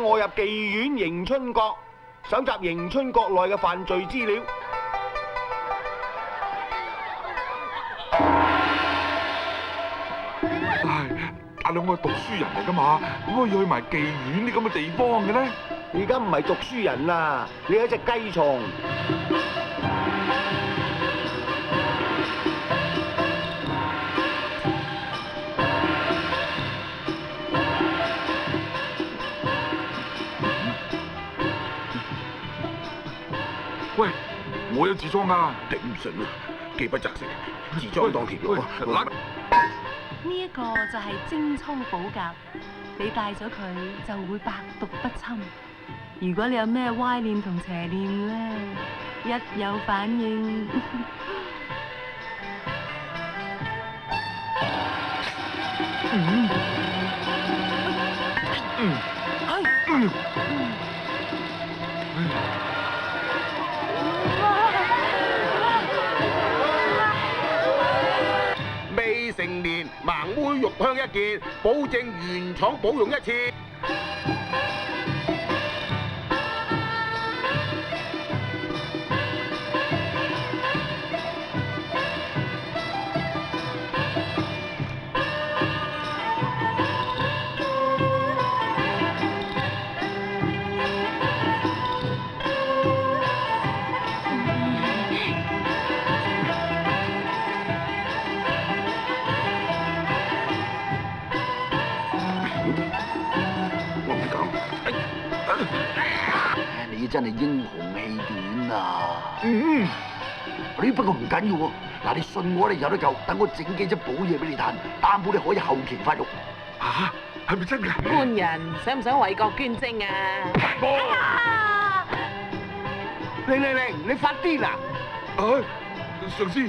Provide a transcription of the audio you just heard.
我入妓院迎春閣，搜集迎春閣內嘅犯罪資料。唉，大佬我係讀書人嚟噶嘛，點可以去埋妓院啲咁嘅地方嘅咧？而家唔係讀書人啦，你係一隻雞蟲。喂，我有痔瘡啊！頂唔順啊，飢不擇食，痔瘡當甜攞。呢一個就係精粗補鉀，你帶咗佢就會百毒不侵。如果你有咩歪念同邪念咧，一有反應，未成年盲妹玉香一件，保證原廠保用一次。你真係英雄氣短啊！呢不過唔緊要喎，嗱你信我，你有得救，等我整幾隻補嘢俾你嘆，擔保你可以後期發育。嚇，係咪真㗎？官人想唔想為國捐精啊？玲，你發癲啦！唉，上司，